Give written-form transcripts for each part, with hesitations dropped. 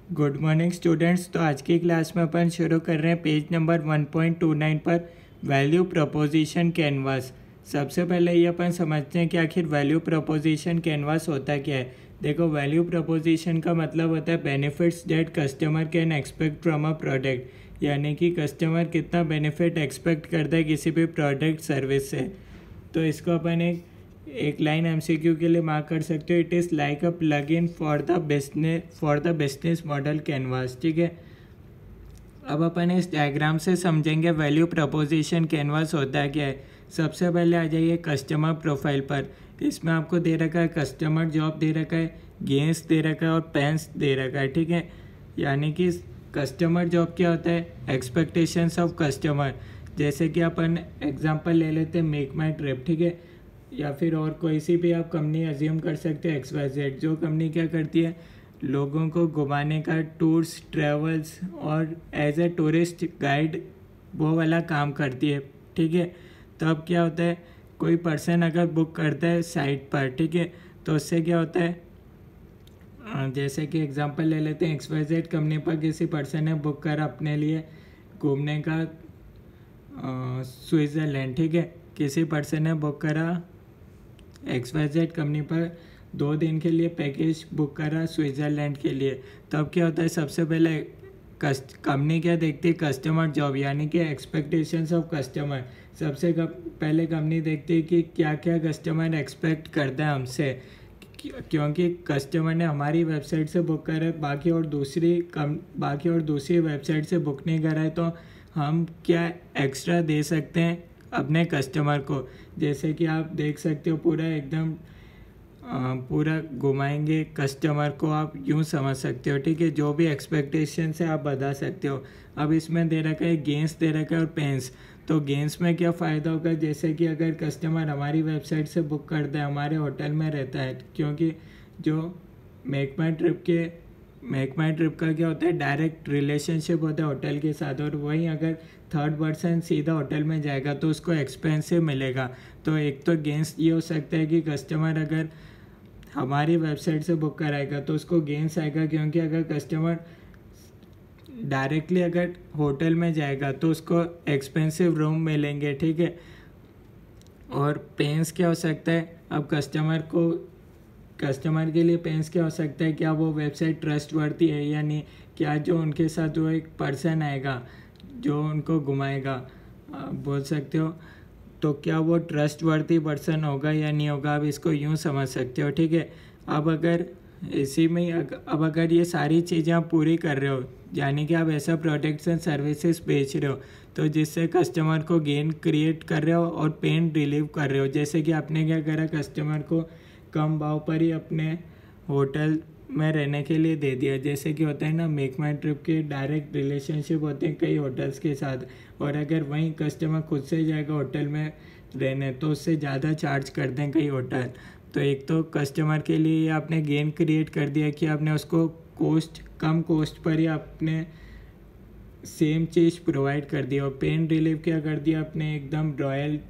Good morning students. तो आज की क्लास में अपन शुरू कर रहे हैं पेज नंबर 1.29 पर वैल्यू प्रोपोजिशन कैनवास। सबसे पहले ये अपन समझते हैं कि आखिर वैल्यू प्रोपोजिशन कैनवास होता क्या है। देखो, वैल्यू प्रोपोजिशन का मतलब होता है benefits that customer can expect from a product, यानी कि कस्टमर कितना बेनिफिट एक्सपेक्ट करता है किसी भी प्रोडक्ट सर्विस से। तो इसको अपन एक लाइन एमसीक्यू के लिए मार्क कर सकते हो। It is like a plug in for the business model canvas. ठीक है, अब अपन इस डायग्राम से समझेंगे वैल्यू प्रपोजिशन कैनवास होता है क्या है। सबसे पहले आ जाइए कस्टमर प्रोफाइल पर। इसमें आपको दे रखा है कस्टमर जॉब दे रखा है, गेंस दे रखा है और पेंस दे रखा है। ठीक है, यानी कि कस्टमर जॉब क्या होता है, एक्सपेक्टेशंस ऑफ कस्टमर। जैसे कि अपन एग्जांपल ले लेते हैं मेक माई ट्रिप। ठीक है, या फिर और कोई सी भी आप कंपनी अज्यूम कर सकते हैं XYZ। जो कंपनी क्या करती है, लोगों को घुमाने का, टूर्स, ट्रेवल्स और एज ए टूरिस्ट गाइड वो वाला काम करती है। ठीक है, तो अब क्या होता है, कोई पर्सन अगर बुक करता है साइट पर, ठीक है, तो उससे क्या होता है, जैसे कि एग्जांपल ले लेते हैं XYZ कंपनी पर किसी पर्सन ने बुक करा अपने लिए घूमने का स्विट्ज़रलैंड। ठीक है, किसी पर्सन ने बुक करा XYZ कंपनी पर 2 दिन के लिए पैकेज बुक करा स्विट्ज़रलैंड के लिए। तो अब क्या होता है, सबसे पहले कंपनी क्या देखती है, कस्टमर जॉब, यानी कि एक्सपेक्टेशंस ऑफ कस्टमर। सबसे पहले कंपनी देखती है कि क्या क्या कस्टमर एक्सपेक्ट करता है हमसे, क्योंकि कस्टमर ने हमारी वेबसाइट से बुक करा है, बाकी और दूसरी वेबसाइट से बुक नहीं करा है, तो हम क्या एक्स्ट्रा दे सकते हैं अपने कस्टमर को। जैसे कि आप देख सकते हो पूरा घुमाएंगे कस्टमर को, आप यूँ समझ सकते हो। ठीक है, जो भी एक्सपेक्टेशन है आप बता सकते हो। अब इसमें दे रखा है गेंस दे रखा है और पेंस। तो गेंस में क्या फ़ायदा होगा, जैसे कि अगर कस्टमर हमारी वेबसाइट से बुक करता है, हमारे होटल में रहता है, क्योंकि जो मेक माई ट्रिप का क्या होता है, डायरेक्ट रिलेशनशिप होता है होटल के साथ। और वहीं अगर थर्ड पर्सन सीधा होटल में जाएगा तो उसको एक्सपेंसिव मिलेगा। तो एक तो गेंस ये हो सकता है कि कस्टमर अगर हमारी वेबसाइट से बुक कराएगा तो उसको गेंस आएगा, क्योंकि अगर कस्टमर डायरेक्टली अगर होटल में जाएगा तो उसको एक्सपेंसिव रूम मिलेंगे। ठीक है, और पेंस क्या हो सकता है, अब कस्टमर के लिए पेंस क्या हो सकता है, क्या वो वेबसाइट ट्रस्टवर्दी है या नहीं, क्या जो उनके साथ वो एक पर्सन आएगा जो उनको घुमाएगा, बोल सकते हो, तो क्या वो ट्रस्टवर्दी पर्सन होगा या नहीं होगा। आप इसको यूँ समझ सकते हो। ठीक है, अब अगर ये सारी चीज़ें आप पूरी कर रहे हो, यानी कि आप ऐसा प्रोडक्ट्स एंड सर्विसेज बेच रहे हो तो जिससे कस्टमर को गेन क्रिएट कर रहे हो और पेन रिलीव कर रहे हो। जैसे कि आपने क्या करा, कस्टमर को कम भाव पर ही अपने होटल में रहने के लिए दे दिया। जैसे कि होता है ना, मेक माई ट्रिप के डायरेक्ट रिलेशनशिप होते हैं कई होटल्स के साथ, और अगर वहीं कस्टमर खुद से जाएगा होटल में रहने तो उससे ज़्यादा चार्ज करते हैं कई होटल। तो एक तो कस्टमर के लिए आपने गेन क्रिएट कर दिया कि आपने उसको कम कॉस्ट पर ही आपने सेम चीज़ प्रोवाइड कर दिया। और पेन रिलीफ क्या कर दिया, आपने एकदम रॉयल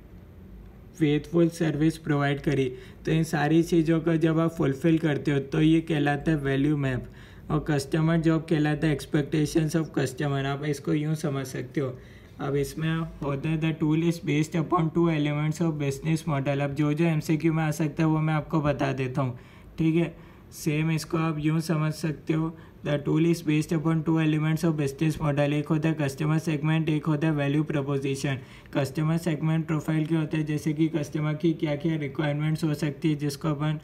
फेथफुल सर्विस प्रोवाइड करी। तो इन सारी चीज़ों का जब आप फुलफ़िल करते हो तो ये कहलाता है वैल्यू मैप, और कस्टमर जॉब कहलाता है एक्सपेक्टेशंस ऑफ कस्टमर। आप इसको यूँ समझ सकते हो। अब इसमें होता है the tool is based upon 2 elements of business model. अब जो MCQ में आ सकता है वो मैं आपको बता देता हूँ। ठीक है, सेम इसको आप यूँ समझ सकते हो, the tool is based upon 2 elements of business model. एक होता है कस्टमर सेगमेंट, एक होता है value preposition. Customer segment profile क्या होता है, जैसे कि कस्टमर की क्या क्या रिक्वायरमेंट्स हो सकती है जिसको अपन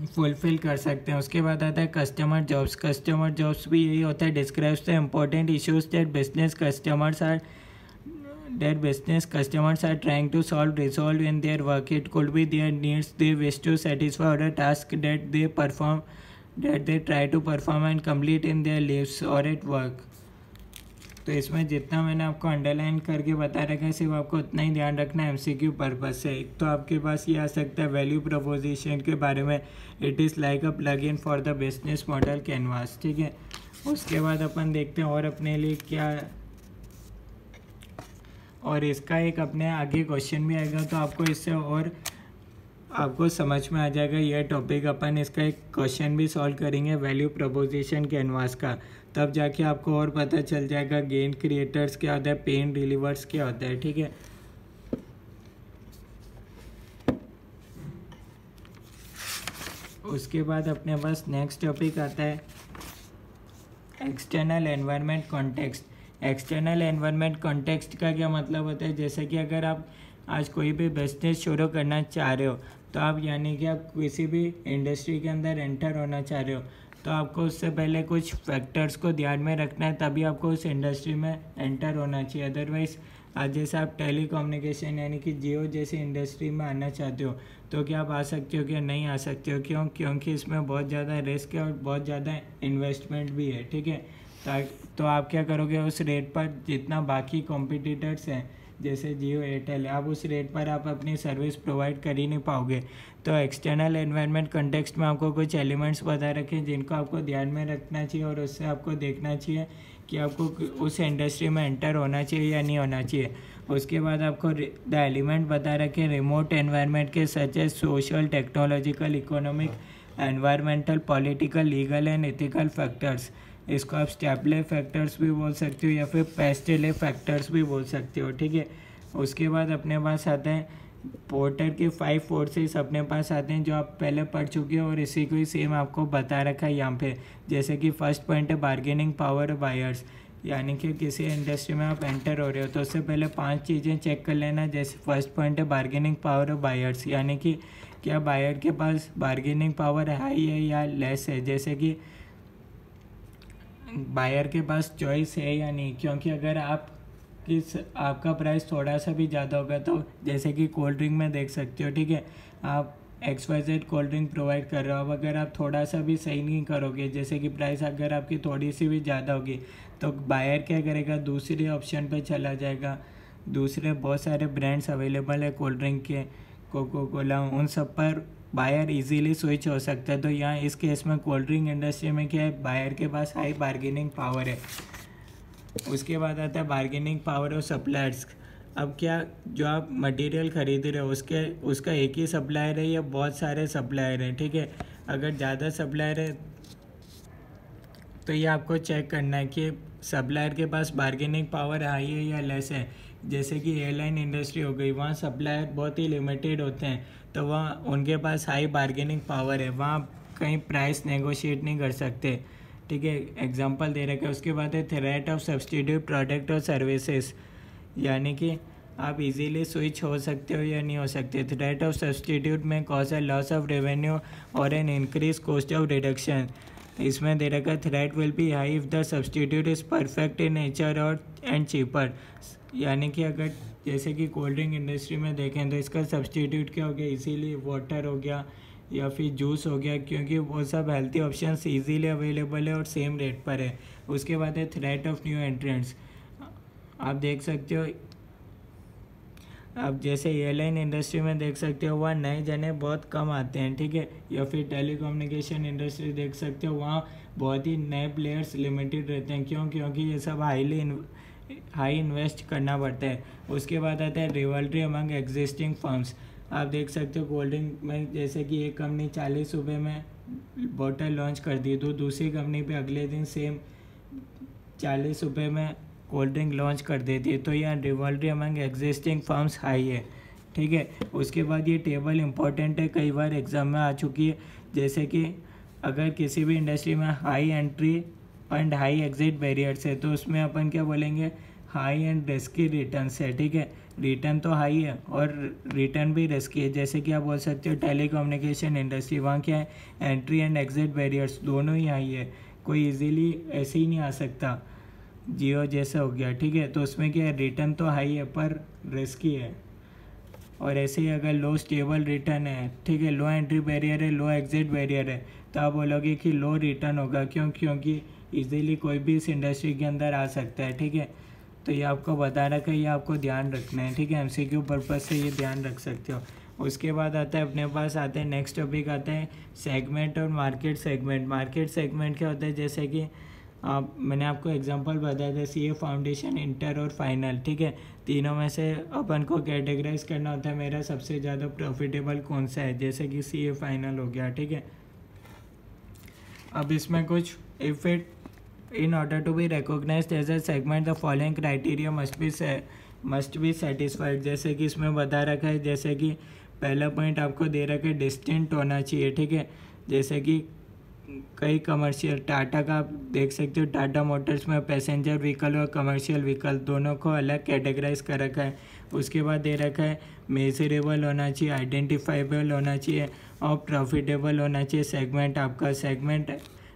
फुलफिल कर सकते हैं। उसके बाद आता है कस्टमर जॉब्स। कस्टमर जॉब्स भी यही होता है, describes the important issues that business customers are trying to resolve in their work. It could be their needs they wish to satisfy, or a task that they try to perform and complete in their lives or at work. तो इसमें जितना मैंने आपको underline करके बता रखा है सिर्फ आपको उतना ही ध्यान रखना है MCQ पर्पज से। तो आपके पास ये आ सकता है वैल्यू प्रपोजिशन के बारे में, it is like a plug in for the business model canvas. ठीक है, उसके बाद अपन देखते हैं और अपने लिए क्या, और इसका एक अपने आगे क्वेश्चन भी आएगा तो आपको इससे और आपको समझ में आ जाएगा यह टॉपिक। अपन इसका एक क्वेश्चन भी सॉल्व करेंगे वैल्यू प्रपोजिशन कैनवास का, तब जाके आपको और पता चल जाएगा गेन क्रिएटर्स क्या होता है, पेन डिलीवर्स क्या होता है। ठीक है, उसके बाद अपने पास नेक्स्ट टॉपिक आता है external environment context. External environment context का क्या मतलब होता है, जैसे कि अगर आप आज कोई भी बिजनेस शुरू करना चाह रहे हो, तो आप यानी कि आप किसी भी इंडस्ट्री के अंदर एंटर होना चाह रहे हो, तो आपको उससे पहले कुछ फैक्टर्स को ध्यान में रखना है, तभी आपको उस इंडस्ट्री में एंटर होना चाहिए। अदरवाइज़ आज जैसे आप टेली कम्युनिकेशन यानी कि जियो जैसी इंडस्ट्री में आना चाहते हो, तो क्या आप आ सकते हो क्या नहीं आ सकते हो? क्यों? क्योंकि इसमें बहुत ज़्यादा रिस्क है और बहुत ज़्यादा इन्वेस्टमेंट भी है। ठीक है, तो आप क्या करोगे, उस रेट पर जितना बाकी कॉम्पिटिटर्स हैं जैसे जियो एयरटेल, आप उस रेट पर आप अपनी सर्विस प्रोवाइड कर ही नहीं पाओगे। तो एक्सटर्नल एनवायरनमेंट कंटेक्स्ट में आपको कुछ एलिमेंट्स बता रखे जिनको आपको ध्यान में रखना चाहिए और उससे आपको देखना चाहिए कि आपको उस इंडस्ट्री में एंटर होना चाहिए या नहीं होना चाहिए। उसके बाद आपको द एलिमेंट बता रखे रिमोट एनवायरनमेंट के such as social, technological, economic, environmental, political, legal and ethical factors. इसको आप स्टेपले फैक्टर्स भी बोल सकते हो या फिर पेस्टेले फैक्टर्स भी बोल सकते हो। ठीक है, उसके बाद अपने पास आते हैं पोर्टर के 5 फोर्सेस अपने पास आते हैं जो आप पहले पढ़ चुके हो और इसी को ही सेम आपको बता रखा है यहाँ पे। जैसे कि फर्स्ट पॉइंट है बार्गेनिंग पावर बायर्स, यानी कि किसी इंडस्ट्री में आप एंटर हो रहे हो तो उससे पहले 5 चीज़ें चेक कर लेना। जैसे फर्स्ट पॉइंट है बार्गेनिंग पावर ऑफ बायर्स, यानी कि क्या बायर के पास बार्गेनिंग पावर हाई है या लेस है, जैसे कि बायर के पास चॉइस है या नहीं। क्योंकि अगर आपका प्राइस थोड़ा सा भी ज़्यादा होगा, तो जैसे कि कोल्ड ड्रिंक में देख सकते हो, ठीक है, आप XYZ कोल्ड ड्रिंक प्रोवाइड कर रहे हो, अब अगर आप थोड़ा सा भी सही नहीं करोगे, जैसे कि प्राइस अगर आपकी थोड़ी सी भी ज़्यादा होगी, तो बायर क्या करेगा, दूसरे ऑप्शन पे चला जाएगा। दूसरे बहुत सारे ब्रांड्स अवेलेबल है कोल्ड ड्रिंक के, कोको कोला, उन सब पर बायर इजीली स्विच हो सकता है। तो यहाँ इस केस में कोल्ड ड्रिंक इंडस्ट्री में क्या है, बायर के पास हाई बार्गेनिंग पावर है। उसके बाद आता है बार्गेनिंग पावर ऑफ सप्लायर्स। अब क्या जो आप मटेरियल खरीद रहे हो उसका एक ही सप्लायर है या बहुत सारे सप्लायर हैं। ठीक है, अगर ज़्यादा सप्लायर है तो ये आपको चेक करना है कि सप्लायर के पास बार्गेनिंग पावर हाई है या लेस है। जैसे कि एयरलाइन इंडस्ट्री हो गई, वहाँ सप्लायर बहुत ही लिमिटेड होते हैं, तो वहाँ उनके पास हाई बार्गेनिंग पावर है, वहाँ कहीं प्राइस नेगोशिएट नहीं कर सकते। ठीक है, एग्जांपल दे रखा है। उसके बाद है थ्रेट ऑफ सब्स्टिट्यूट प्रोडक्ट और सर्विसेज, यानी कि आप इजीली स्विच हो सकते हो या नहीं हो सकते। थ्रेट ऑफ सब्स्टिट्यूट में कॉज है लॉस ऑफ रेवेन्यू और an increase cost of reduction. इसमें दे रखा है threat will be high if the substitute is perfect in nature और एंड चीपर, यानी कि अगर जैसे कि कोल्ड ड्रिंक इंडस्ट्री में देखें तो इसका सब्स्टिट्यूट क्या हो गया, इजीली वाटर हो गया या फिर जूस हो गया, क्योंकि वो सब हेल्थी ऑप्शंस इजीली अवेलेबल है और सेम रेट पर है। उसके बाद है थ्रेट ऑफ न्यू एंट्रेंट्स। आप देख सकते हो, आप जैसे एयरलाइन इंडस्ट्री में देख सकते हो वहाँ नए जने बहुत कम आते हैं। ठीक है, या फिर टेलीकम्युनिकेशन इंडस्ट्री देख सकते हो वहाँ बहुत ही नए प्लेयर्स लिमिटेड रहते हैं। क्यों? क्योंकि ये सब हाई इन्वेस्ट करना पड़ता है। उसके बाद आता है रिवल्ट्री अमंग एग्जिस्टिंग फर्म्स। आप देख सकते हो कोल्ड ड्रिंक में जैसे कि एक कंपनी 40 रुपये में बोतल लॉन्च कर दी, तो दूसरी कंपनी पे अगले दिन सेम 40 रुपये में कोल्ड ड्रिंक लॉन्च कर देती है, तो यहाँ रिवल्ट्री अमंग एग्जिस्टिंग फर्म्स हाई है। ठीक है, उसके बाद ये टेबल इंपॉर्टेंट है, कई बार एग्जाम में आ चुकी है। जैसे कि अगर किसी भी इंडस्ट्री में high entry and high exit barriers है, तो उसमें अपन क्या बोलेंगे, हाई एंड रिस्की रिटर्न्स है। ठीक है, रिटर्न तो हाई है और रिटर्न भी रिस्की है। जैसे कि आप बोल सकते हो टेलीकम्युनिकेशन इंडस्ट्री, वहाँ क्या है, एंट्री एंड एग्जिट बैरियर्स दोनों ही हाई है, कोई इजीली ऐसे ही नहीं आ सकता, जियो जैसा हो गया। ठीक है, तो उसमें क्या है, रिटर्न तो हाई है पर रिस्की है। और ऐसे ही अगर लो स्टेबल रिटर्न है, ठीक है, लो एंट्री बैरियर है, लो एग्जिट बैरियर है, तो आप बोलोगे कि लो रिटर्न होगा। क्यों? क्योंकि इजीली कोई भी इस इंडस्ट्री के अंदर आ सकता है। ठीक है, तो ये आपको बता रखा है, ये आपको ध्यान रखना है। ठीक है, MCQ पर्पज़ से ये ध्यान रख सकते हो। उसके बाद आता है अपने पास आते हैं नेक्स्ट टॉपिक आता है सेगमेंट और मार्केट सेगमेंट। मार्केट सेगमेंट क्या होता है, जैसे कि मैंने आपको एग्जांपल बताया था सीए फाउंडेशन, इंटर और फाइनल, ठीक है। तीनों में से अपन को कैटेगराइज करना होता है मेरा सबसे ज़्यादा प्रॉफिटेबल कौन सा है, जैसे कि सीए फाइनल हो गया, ठीक है। अब इसमें कुछ if it in order to be recognised as a segment the following criteria must be satisfied, जैसे कि इसमें बता रखा है, जैसे कि पहला पॉइंट आपको दे रखा है डिस्टिंक्ट होना चाहिए, ठीक है। जैसे कि कई कमर्शियल टाटा का आप देख सकते हो, टाटा मोटर्स में पैसेंजर व्हीकल और कमर्शियल व्हीकल दोनों को अलग कैटेगराइज कर रखा है। उसके बाद दे रखा है मेजरेबल होना चाहिए, आइडेंटिफाइबल होना चाहिए और प्रॉफिटेबल होना चाहिए। सेगमेंट आपका सेगमेंट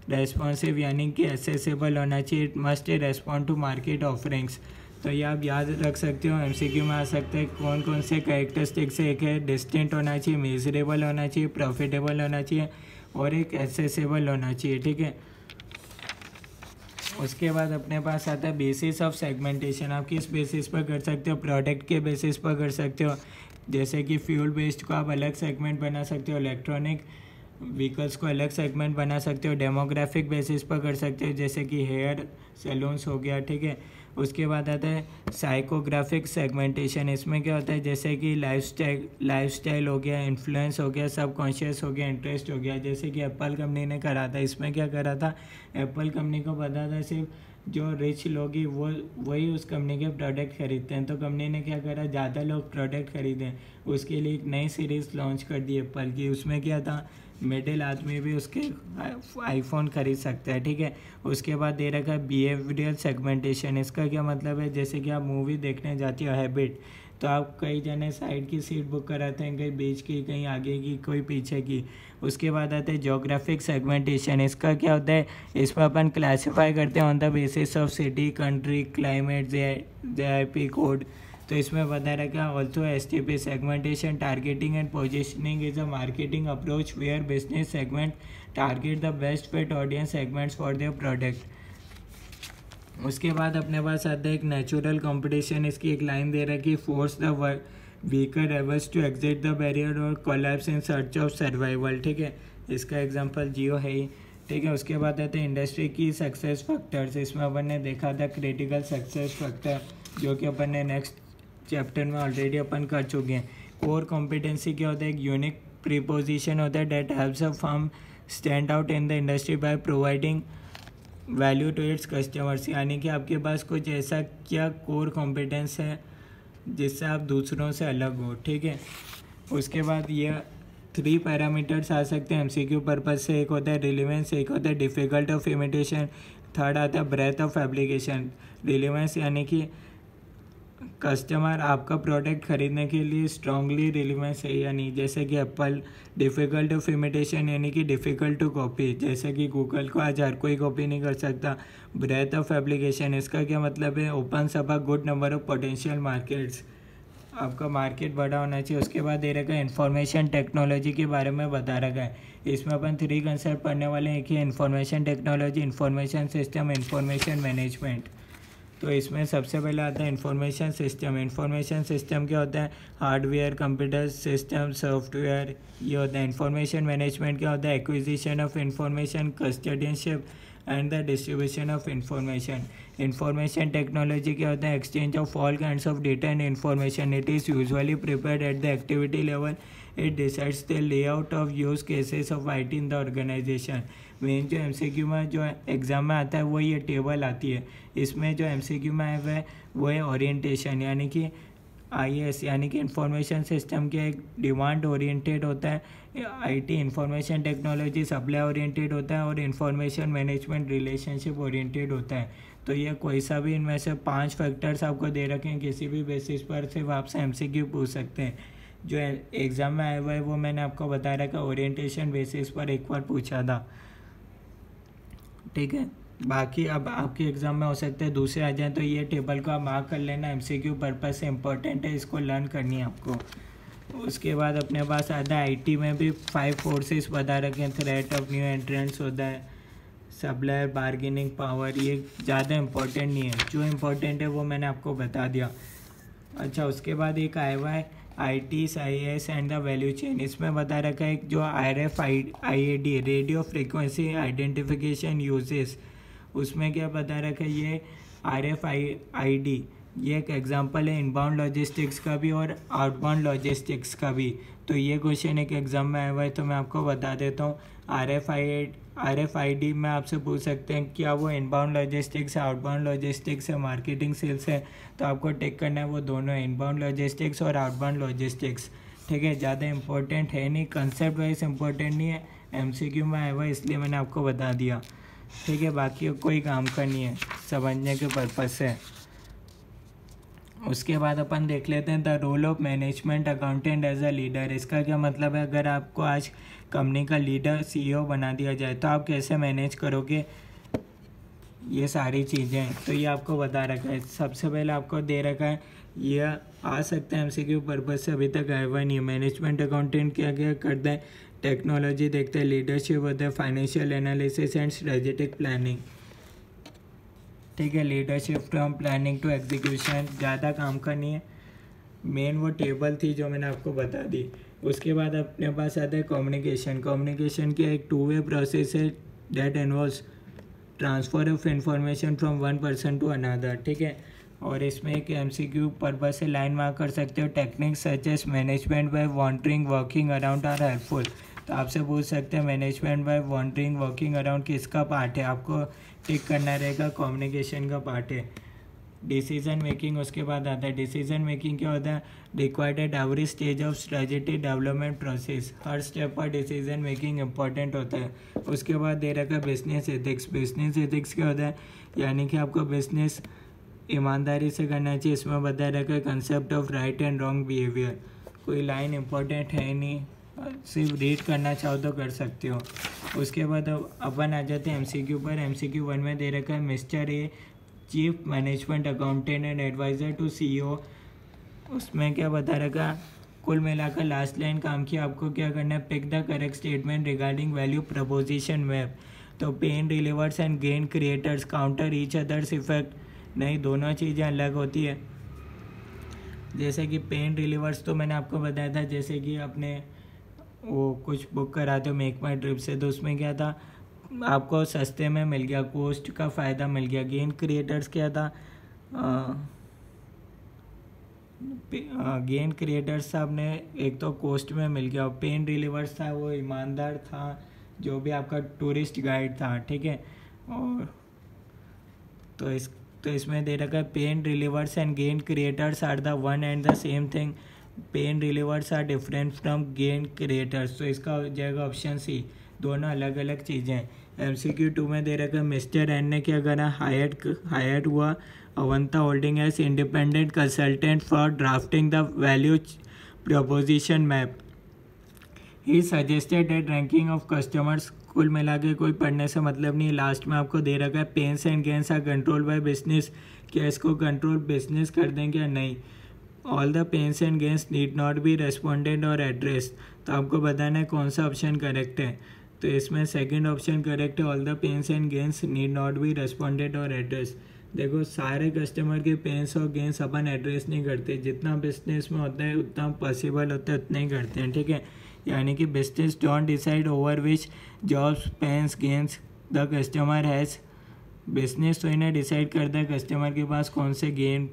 रेस्पॉन्सिव यानी कि एसेसेबल होना चाहिए, must respond to market offerings. तो ये आप याद रख सकते हो, एमसीक्यू में आ सकते हैं कौन कौन से कैरेक्टरिस्टिक्स से। एक है डिस्टिंक्ट होना चाहिए, मेजरेबल होना चाहिए, प्रॉफिटेबल होना चाहिए और एक एसेसेबल होना चाहिए, ठीक है। उसके बाद अपने पास आता है बेसिस ऑफ सेगमेंटेशन। आप किस बेसिस पर कर सकते हो, प्रोडक्ट के बेसिस पर कर सकते हो, जैसे कि फ्यूल बेस्ड को आप अलग सेगमेंट बना सकते हो, इलेक्ट्रॉनिक व्हीकल्स को अलग सेगमेंट बना सकते हो, डेमोग्राफिक बेसिस पर कर सकते हो, जैसे कि हेयर सैलून्स हो गया, ठीक है। उसके बाद आता है साइकोग्राफिक सेगमेंटेशन। इसमें क्या होता है, जैसे कि लाइफस्टाइल हो गया, इन्फ्लुएंस हो गया, सबकॉन्शियस हो गया, इंटरेस्ट हो गया, जैसे कि एप्पल कंपनी ने करा था। इसमें क्या करा था, एप्पल कंपनी को पता था सिर्फ जो रिच लोग ही वही उस कंपनी के प्रोडक्ट खरीदते हैं, तो कंपनी ने क्या करा, ज़्यादा लोग प्रोडक्ट खरीदें, उसके लिए एक नई सीरीज़ लॉन्च कर दी एप्पल की। उसमें क्या था, मिडिल आदमी भी उसके आईफोन खरीद सकता है, ठीक है। उसके बाद दे रखा है बिहेवियरल सेगमेंटेशन। इसका क्या मतलब है, जैसे कि आप मूवी देखने जाती हो, हैबिट, तो आप कई जने साइड की सीट बुक कराते हैं, कहीं बीच की, कहीं आगे की, कोई पीछे की। उसके बाद आता है जोग्राफिक सेगमेंटेशन। इसका क्या होता है, इसमें अपन क्लासीफाई करते हैं on the basis of city, country, climate, JIP code. तो इसमें बता रखा है also STP segmentation, targeting and positioning is a marketing approach where business segment target the best fit audience segments for their product. उसके बाद अपने पास आता है एक नेचुरल कंपटीशन। इसकी एक लाइन दे रखी, force the weaker rebels to exit the barrier और collapse in search of survival, ठीक है। इसका एग्जांपल जियो है ही, ठीक है। उसके बाद आते हैं इंडस्ट्री की सक्सेस फैक्टर्स। इसमें अपन ने देखा था क्रिटिकल सक्सेस फैक्टर, जो कि अपन ने नेक्स्ट चैप्टर में ऑलरेडी अपन कर चुके हैं। कोर कॉम्पिटेंसी क्या होता है, एक यूनिक प्रीपोजिशन होता है that helps a firm stand out in the industry by providing value to its customers, यानी कि आपके पास कुछ ऐसा क्या कोर कॉम्पिटेंस है जिससे आप दूसरों से अलग हो, ठीक है। उसके बाद ये 3 पैरामीटर्स आ सकते हैं एमसीक्यू पर्पज से। एक होता है रिलेवेंस, एक होता है डिफ़िकल्ट ऑफ इमिटेशन, थर्ड आता है ब्रेथ ऑफ एप्लीकेशन। रिलेवेंस यानी कि कस्टमर आपका प्रोडक्ट खरीदने के लिए स्ट्रांगली रिलेवेंस है या नहीं, जैसे कि एप्पल। डिफ़िकल्ट ऑफ इमिटेशन यानी कि डिफ़िकल्ट टू कॉपी, जैसे कि गूगल को आज हर कोई कॉपी नहीं कर सकता। ब्रेथ ऑफ एप्लीकेशन, इसका क्या मतलब है, opens up a good number of potential markets, आपका मार्केट बड़ा होना चाहिए। उसके बाद दे रखा है इंफॉर्मेशन टेक्नोलॉजी के बारे में बता रखा है। इसमें अपन 3 कंसेप्ट पढ़ने वाले हैं, एक ही information technology, information system, information management. तो इसमें सबसे पहले आता है इंफॉर्मेशन सिस्टम। इंफॉर्मेशन सिस्टम क्या होता है, हार्डवेयर, कंप्यूटर सिस्टम, सॉफ्टवेयर, ये होता है। इंफॉर्मेशन मैनेजमेंट क्या होता है, acquisition of information, custodianship and the distribution of information. Information technology क्या होता है, exchange of all kinds of data and information. It is usually prepared at the activity level. It decides the layout of use cases of IT in the organisation. Main जो MCQ में जो exam में आता है वो ये table आती है। इसमें जो MCQ में आया हुआ है वो है ओरिएंटेशन, यानी कि IS यानी कि इंफॉर्मेशन सिस्टम के एक डिमांड ओरिएंटेड होता है, IT information technology supply oriented होता है और इंफॉर्मेशन मैनेजमेंट रिलेशनशिप ओरिएंटेड होता है। तो ये कोई सा भी इनमें से 5 फैक्टर्स आपको दे रखे हैं, किसी भी बेसिस पर सिर्फ आपसे MCQ पूछ सकते हैं। जो एग्ज़ाम में आया हुआ है वो मैंने आपको बता रखा, ओरिएंटेशन बेसिस पर एक बार पूछा था, ठीक है। बाकी अब आपके एग्ज़ाम में हो सकते हैं दूसरे आ जाएँ, तो ये टेबल को आप मार्क कर लेना, MCQ पर्पज़ से इम्पोर्टेंट है, इसको लर्न करनी है आपको। उसके बाद अपने पास आता है IT में भी 5 फोर्सेस बता रखे हैं। थ्रेट ऑफ न्यू एंट्रेंट्स होता है, सप्लायर बार्गेनिंग पावर, ये ज़्यादा इम्पोर्टेंट नहीं है, जो इम्पोर्टेंट है वो मैंने आपको बता दिया। अच्छा, उसके बाद एक आया हुआ है ITs, IAS and the value chain. इसमें बता रखा है जो RFID radio frequency identification uses उसमें क्या बता रखा है, ये RFID ये एक एग्जांपल है इनबाउंड लॉजिस्टिक्स का भी और आउटबाउंड लॉजिस्टिक्स का भी। तो ये क्वेश्चन एक एग्जाम में आया हुआ है, तो मैं आपको बता देता हूँ। RFID में आपसे पूछ सकते हैं क्या वो इनबाउंड लॉजिस्टिक्स है, आउटबाउंड लॉजिस्टिक्स है, मार्केटिंग सेल्स है। तो आपको टिक करना है वो दोनों, इनबाउंड लॉजिस्टिक्स और आउटबाउंड लॉजिस्टिक्स। ठीक है, ज़्यादा इंपॉर्टेंट है नहीं, कंसेप्ट वाइज इंपॉर्टेंट नहीं है, MCQ में आया हुआ है इसलिए मैंने आपको बता दिया। ठीक है, बाकी कोई काम का नहीं है, समझने के पर्पज़ से। उसके बाद अपन देख लेते हैं the role of management accountant as a leader. इसका क्या मतलब है, अगर आपको आज कंपनी का लीडर CEO बना दिया जाए तो आप कैसे मैनेज करोगे ये सारी चीज़ें। तो ये आपको बता रखा है। सबसे पहले आपको दे रखा है, ये आ सकता है MCQ पर्पज से, अभी तक आया हुआ नहीं है। मैनेजमेंट अकाउंटेंट क्या क्या करते हैं, टेक्नोलॉजी देखते हैं, लीडरशिप होता है, financial analysis and strategic planning. ठीक है, leadership from planning to execution, ज़्यादा काम का नहीं है। मेन वो टेबल थी जो मैंने आपको बता दी। उसके बाद अपने पास आता है कम्युनिकेशन। कम्युनिकेशन की एक 2 वे प्रोसेस है that involves transfer of information from one person to another. ठीक है, और इसमें एक MCQ पर्पज से लाइन मार्क कर सकते हो, techniques such as management by wandering working around are helpful. तो आपसे पूछ सकते हैं management by wandering working around किसका पार्ट है, आपको टिक करना रहेगा, कम्युनिकेशन का पार्ट है। डिसीजन मेकिंग उसके बाद आता है। डिसीजन मेकिंग क्या होता है, required at every stage of strategic development process. Her step पर डिसीजन मेकिंग इंपॉर्टेंट होता है। उसके बाद दे रखा है बिजनेस एथिक्स। बिजनेस एथिक्स क्या होता है, यानी कि आपको बिजनेस ईमानदारी से करना चाहिए। इसमें बताया रखा है concept of right and wrong behaviour. कोई लाइन इंपॉर्टेंट है नहीं, सिर्फ रीड करना चाहो तो कर सकते हो। उसके बाद अपन आ जाते हैं MCQ पर। MCQ 1 में दे रखा है mister A chief management accountant and adviser to CEO। उसमें क्या बता रखा, कुल मिलाकर लास्ट लाइन काम की, आपको क्या करना है, pick the correct statement regarding value proposition map. तो pain relievers and gain creators counter each others effect, नहीं, दोनों चीज़ें अलग होती है। जैसे कि पेन रिलीवर्स तो मैंने आपको बताया था, जैसे कि अपने वो कुछ बुक कराते हो मेक माई ट्रिप से, तो उसमें क्या था, आपको सस्ते में मिल गया, कॉस्ट का फ़ायदा मिल गया। गेन क्रिएटर्स क्या था, गेन क्रिएटर्स आपने एक तो कॉस्ट में मिल गया, और पेन रिलीवर्स था वो ईमानदार था, जो भी आपका टूरिस्ट गाइड था। ठीक है, और तो इसमें दे रखा है pain relievers and gain creators are the one and the same thing. Pain relievers are different from gain creators. तो इसका हो जाएगा ऑप्शन C, दोनों अलग अलग चीज़ें हैं। MCQ 2 में दे रखा है मिस्टर एन ने क्या करा, हायर्ड हुआ Avanta holding as independent consultant for drafting the value proposition map. He suggested that ranking of customers. कुल मिला के कोई पढ़ने से मतलब नहीं, लास्ट में आपको दे रखा है pains and gains are control by business. क्या इसको कंट्रोल बिजनेस कर देंगे या नहीं। All the pains and gains need not be responded और एड्रेस। तो आपको बताना है कौन सा ऑप्शन करेक्ट है। तो इसमें सेकंड ऑप्शन करेक्ट है, all the pains and gains need not be responded और एड्रेस। देखो, सारे कस्टमर के पेन्स और गेन्स अपन एड्रेस नहीं करते, जितना बिजनेस में होता है उतना पॉसिबल होता है उतना ही करते हैं। ठीक है, यानी कि business don't decide over which jobs pains gains the customer has. Business तो इन्हें डिसाइड करता है कस्टमर के पास कौन से गेन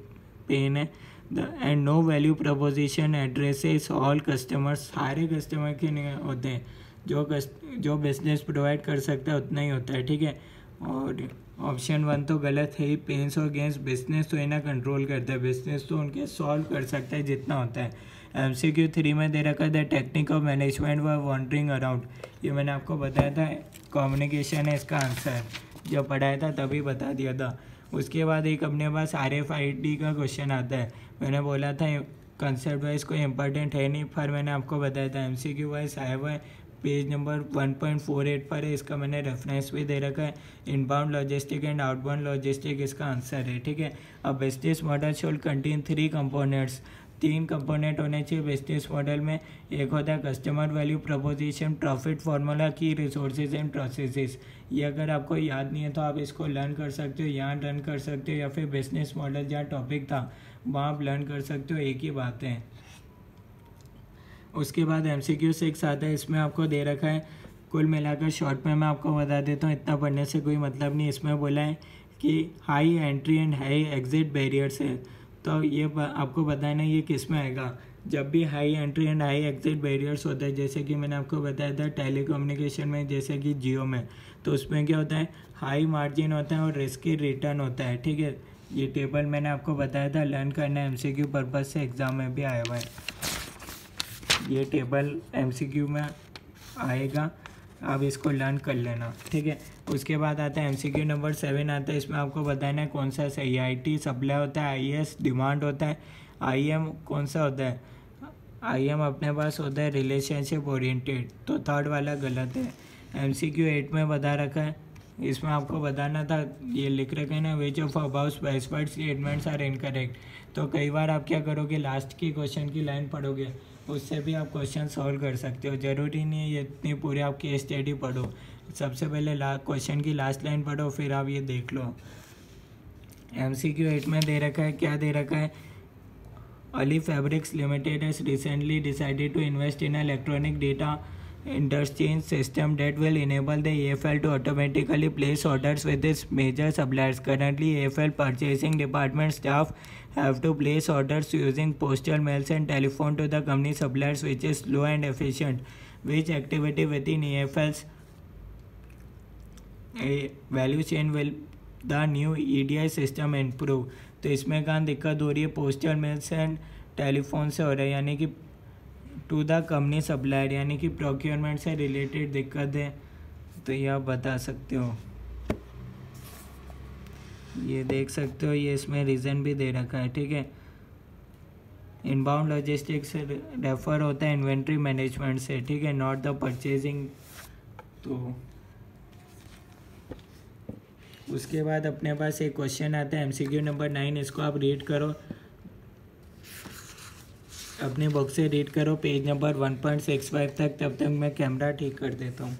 पेन है। And no value proposition addresses all customers. सारे कस्टमर के नहीं होते हैं, जो बिजनेस प्रोवाइड कर सकता है उतना ही होता है। ठीक है, और ऑप्शन 1 तो गलत है ही। पेन्स और गेन्स बिजनेस तो इन्हें कंट्रोल करता है, बिजनेस तो उनके सॉल्व कर सकता है जितना होता है। MCQ 3 में दे रखा था टेक्निक ऑफ मैनेजमेंट व वॉन्डरिंग अराउंड। ये मैंने आपको बताया था, कम्युनिकेशन है इसका आंसर, जब पढ़ाया था तभी बता दिया था। उसके बाद एक अपने पास RFID का क्वेश्चन आता है। मैंने बोला था कंसेप्ट वाइज कोई इंपॉर्टेंट है नहीं, पर मैंने आपको बताया था MCQ वाइज आया हुआ है, पेज नंबर 1.48 पर है। इसका मैंने रेफरेंस भी दे रखा है। Inbound logistic and outbound logistic इसका आंसर है। ठीक है, अब business model should contain 3 components. 3 component होने चाहिए बिजनेस मॉडल में। एक होता है customer value preposition, profit formula, की रिसोर्सेज एंड प्रोसेसेस। ये अगर आपको याद नहीं है तो आप इसको लर्न कर सकते हो, यहाँ लर्न कर सकते हो, या फिर बिजनेस मॉडल जहाँ टॉपिक था वहाँ आप लर्न कर सकते हो, एक ही बात है। उसके बाद MCQ 6 आता है। इसमें आपको दे रखा है कुल मिलाकर शॉर्ट में मैं आपको बता देता हूँ, इतना पढ़ने से कोई मतलब नहीं। इसमें बोला है कि high entry and high exit barriers है, तो ये आपको बताना ये किस में आएगा। जब भी high entry and high exit barriers होता है, जैसे कि मैंने आपको बताया था टेलीकम्युनिकेशन में, जैसे कि जियो में, तो उसमें क्या होता है, हाई मार्जिन होता है और रिस्की रिटर्न होता है। ठीक है, ये टेबल मैंने आपको बताया था, लर्न करना MCQ पर्पज़ से एग्ज़ाम में भी आया हुआ है। ये टेबल MCQ में आएगा, आप इसको लर्न कर लेना। ठीक है, उसके बाद आता है MCQ नंबर 7 आता है। इसमें आपको बताना है कौन सा सही है। IT सप्लाई होता है, IS डिमांड होता है, IM कौन सा होता है, IM अपने पास होता है रिलेशनशिप ओरिएंटेड, तो थर्ड वाला गलत है। MCQ 8 में बता रखा है, इसमें आपको बताना था, ये लिख रखा है ना, which of about specified statements are incorrect. तो कई बार आप क्या करोगे, लास्ट की क्वेश्चन की लाइन पढ़ोगे, उससे भी आप क्वेश्चन सॉल्व कर सकते हो। ज़रूरी नहीं है ये इतनी पूरी आप केस स्टडी पढ़ो, सबसे पहले क्वेश्चन की लास्ट लाइन पढ़ो, फिर आप ये देख लो। MCQ 8 में दे रखा है, क्या दे रखा है, Ali fabrics limited has recently decided to invest in an electronic data interchange system that will enable the AFL to automatically place orders with its major suppliers. Currently, AFL purchasing department staff have to place orders using postal mails and telephone to the company suppliers, which is slow and efficient. Which activity within AFL's value chain will the new EDI system improve? तो इसमें कहाँ दिक्कत हो रही है, postal mails and telephone से हो रहा है, यानी कि टू द कंपनी सप्लायर, यानी कि प्रोक्योरमेंट से रिलेटेड दिक्कत है। तो ये आप बता सकते हो, ये देख सकते हो, ये इसमें रीज़न भी दे रखा है। ठीक है, इनबाउंड लॉजिस्टिक्स रेफर होता है इन्वेंट्री मैनेजमेंट से। ठीक है, नॉट द परचेजिंग। तो उसके बाद अपने पास एक क्वेश्चन आता है MCQ नंबर 9, इसको आप रीड करो, अपनी बुक से रीड करो पेज नंबर 1.65 तक। तब तक मैं कैमरा ठीक कर देता हूँ।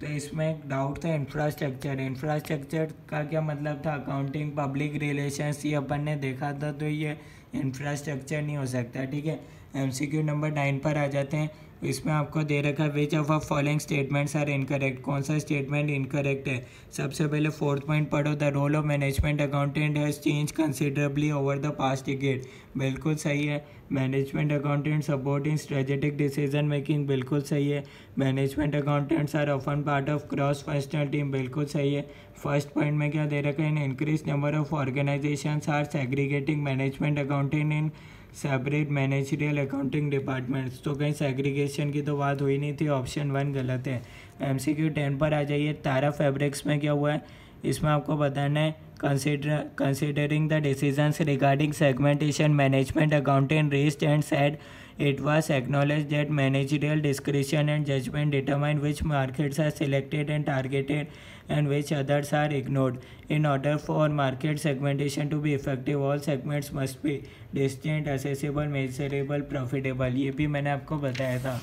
तो इसमें एक डाउट था इंफ्रास्ट्रक्चर का क्या मतलब था, अकाउंटिंग पब्लिक रिलेशंस, ये अपन ने देखा था, तो ये इंफ्रास्ट्रक्चर नहीं हो सकता। ठीक है, MCQ नंबर 9 पर आ जाते हैं। इसमें आपको दे रखा है which of following statements are incorrect, कौन सा स्टेटमेंट इनकरेक्ट है। सबसे पहले 4th पॉइंट पढ़ो, the role of management accountant has change considerably over the past decade, बिल्कुल सही है। Management accountant support in strategic decision making, बिल्कुल सही है। Management accountants are often part of cross functional team, बिल्कुल सही है। फर्स्ट पॉइंट में क्या दे रखा है, in increase number of organisations are segregating management accountant in separate managerial accounting departments. तो कहीं सेग्रीगेशन की तो बात हुई नहीं थी, ऑप्शन 1 गलत है। MCQ 10 पर आ जाइए, तारा फैब्रिक्स में क्या हुआ है, इसमें आपको बताना है considering the decisions regarding segmentation, management accountant raised and said it was acknowledged that managerial discretion and judgment determine which markets are selected and targeted and which others are ignored. In order for market segmentation to be effective, all segments must be distinct, accessible, measurable, profitable. ये भी मैंने आपको बताया था,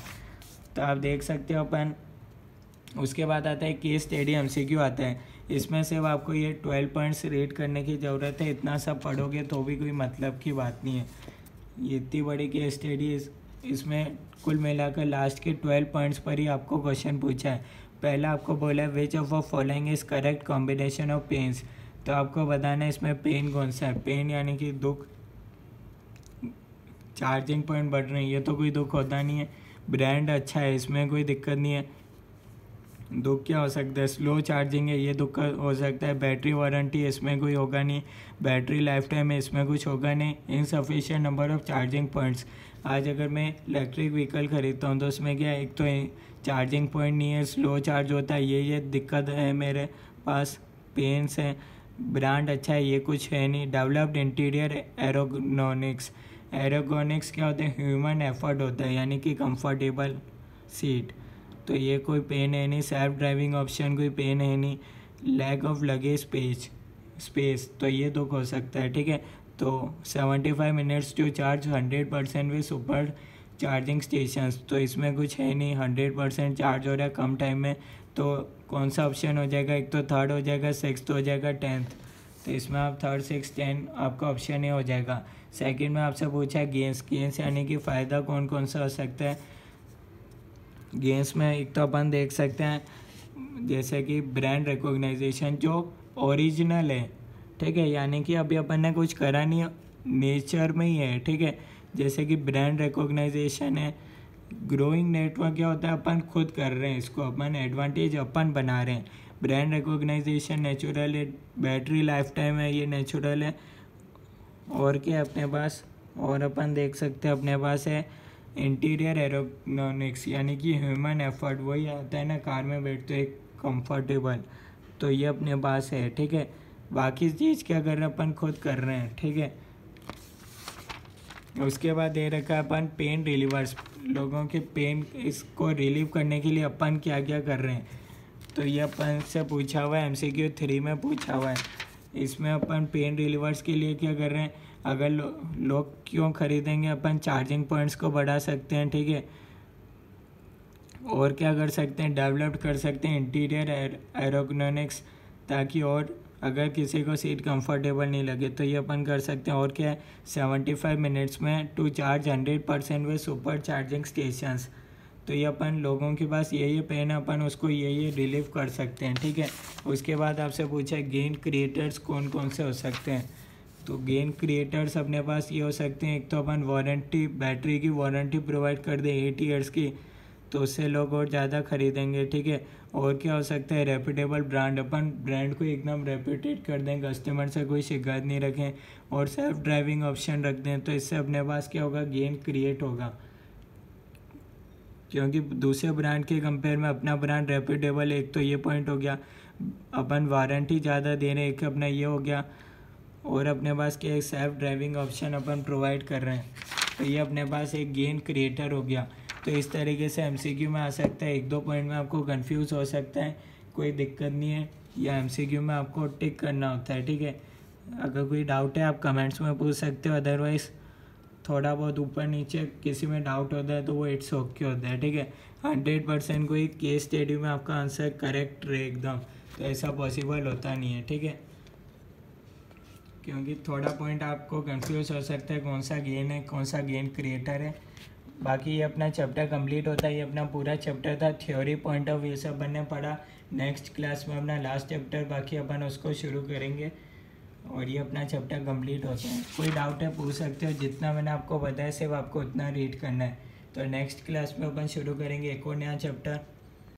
तो आप देख सकते हो अपन। उसके बाद आता है केस स्टडी MCQ आता है, इसमें सिर्फ आपको ये 12 पॉइंट्स रीड करने की ज़रूरत है, इतना सब पढ़ोगे तो भी कोई मतलब की बात नहीं है। ये इतनी बड़ी केस स्टडी, इसमें कुल मिलाकर लास्ट के 12 पॉइंट्स पर ही आपको क्वेश्चन पूछा है। पहला आपको बोला है which of following is correct combination of pains, तो आपको बताना है इसमें पेन कौन सा है। पेन यानी कि दुख, चार्जिंग पॉइंट बढ़ रही है, ये तो कोई दुख होता नहीं है। ब्रांड अच्छा है, इसमें कोई दिक्कत नहीं है। दुख क्या हो सकता है, स्लो चार्जिंग है, ये दुख हो सकता है। बैटरी वारंटी, इसमें कोई होगा नहीं। बैटरी लाइफ टाइम है, इसमें कुछ होगा नहीं। Insufficient number of charging points, आज अगर मैं इलेक्ट्रिक व्हीकल खरीदता हूँ तो उसमें क्या है, एक तो चार्जिंग पॉइंट नहीं है, स्लो चार्ज होता है, ये दिक्कत है मेरे पास। पेन्स है, ब्रांड अच्छा है, ये कुछ है नहीं। डेवलप्ड इंटीरियर एरोगोनिक्स, एरोगोनिक्स क्या होता है, ह्यूमन एफर्ट होता है, यानी कि कंफर्टेबल सीट, तो ये कोई पेन है नहीं। सेल्फ ड्राइविंग ऑप्शन, कोई पेन है नहीं। लैक ऑफ लगेज स्पेस, तो ये दुख हो सकता है, ठीक है। तो 75 minutes to charge 100% with super charging stations, तो इसमें कुछ है नहीं, 100% चार्ज हो रहा है कम टाइम में। तो कौन सा ऑप्शन हो जाएगा? एक तो थर्ड हो जाएगा, सिक्स्थ हो जाएगा, 10th। तो इसमें आप 3rd, 6th, 10 आपका ऑप्शन ही हो जाएगा। सेकंड में आपसे पूछा है गेंस यानी कि फ़ायदा कौन कौन सा हो सकता है। गेंस में एक तो अपन देख सकते हैं जैसे कि ब्रांड रिकॉग्नाइजेशन जो ओरिजिनल है, ठीक है, यानी कि अभी अपन ने कुछ करा नहीं, नेचर में ही है, ठीक है। जैसे कि ब्रांड रिकॉग्नाइजेशन है। ग्रोइंग नेटवर्क क्या होता है? अपन खुद कर रहे हैं, इसको अपन एडवांटेज अपन बना रहे हैं। ब्रांड रिकॉग्नाइजेशन नेचुरल है। बैटरी लाइफ टाइम है, ये नेचुरल है। और क्या अपने पास? और अपन देख सकते हैं अपने पास है इंटीरियर एरोनॉमिक्स, यानी कि ह्यूमन एफर्ट, वही आता है ना कार में बैठते हैं कंफर्टेबल, तो ये अपने पास है, ठीक है। बाकी चीज़ क्या कर रहे हैं? अपन खुद कर रहे हैं, ठीक है। उसके बाद दे रखा है अपन पेन रिलीवर्स, लोगों के पेन इसको रिलीव करने के लिए अपन क्या क्या कर रहे हैं। तो ये अपन से पूछा हुआ है, MCQ 3 में पूछा हुआ है। इसमें अपन पेन रिलीवर्स के लिए क्या कर रहे हैं? अगर लोग क्यों खरीदेंगे? अपन चार्जिंग पॉइंट्स को बढ़ा सकते हैं, ठीक है। और क्या कर सकते हैं? डेवलप कर सकते हैं इंटीरियर एरोनॉमिक्स, ताकि और अगर किसी को सीट कंफर्टेबल नहीं लगे तो ये अपन कर सकते हैं। और क्या है? 75 मिनट्स में to charge 100% with super charging stations, तो ये अपन लोगों के पास ये पेन है, अपन उसको ये रिलीव कर सकते हैं, ठीक है। उसके बाद आपसे पूछा है गेन क्रिएटर्स कौन कौन से हो सकते हैं। तो गेन क्रिएटर्स अपने पास ये हो सकते हैं, एक तो अपन वारंटी, बैटरी की वारंटी प्रोवाइड कर दें 8 ईयर्स की, तो उससे लोग और ज़्यादा खरीदेंगे, ठीक है। और क्या हो सकता है? रेप्यूटेबल ब्रांड, अपन ब्रांड को एकदम रेप्यूटेड कर दें, कस्टमर से कोई शिकायत नहीं रखें, और सेल्फ ड्राइविंग ऑप्शन रख दें, तो इससे अपने पास क्या होगा? गेन क्रिएट होगा, क्योंकि दूसरे ब्रांड के कंपेयर में अपना ब्रांड रेप्यूटेबल है। एक तो ये पॉइंट हो गया, अपन वारंटी ज़्यादा दे रहे हैं, एक अपना ये हो गया। और अपने पास क्या, एक सेल्फ ड्राइविंग ऑप्शन अपन प्रोवाइड कर रहे हैं, तो ये अपने पास एक गेन क्रिएटर हो गया। तो इस तरीके से MCQ में आ सकता है। 1-2 पॉइंट में आपको कंफ्यूज हो सकता है, कोई दिक्कत नहीं है, या MCQ में आपको टिक करना होता है, ठीक है। अगर कोई डाउट है आप कमेंट्स में पूछ सकते हो, अदरवाइज़ थोड़ा बहुत ऊपर नीचे किसी में डाउट होता है तो वो इट्स ओके होता है, ठीक है। 100% कोई केस स्टडी में आपका आंसर करेक्ट रहे एकदम, तो ऐसा पॉसिबल होता नहीं है, ठीक है। क्योंकि थोड़ा पॉइंट आपको कंफ्यूज हो सकता है, कौन सा गेन है, कौन सा गेन क्रिएटर है। बाकी ये अपना चैप्टर कंप्लीट होता है, ये अपना पूरा चैप्टर था। थ्योरी पॉइंट ऑफ व्यू से अपन ने पढ़ा। नेक्स्ट क्लास में अपना लास्ट चैप्टर बाकी अपन उसको शुरू करेंगे, और ये अपना चैप्टर कंप्लीट होता है। कोई डाउट है पूछ सकते हो, जितना मैंने आपको बताया सिर्फ आपको उतना रीड करना है। तो नेक्स्ट क्लास में अपन शुरू करेंगे एक और नया चैप्टर।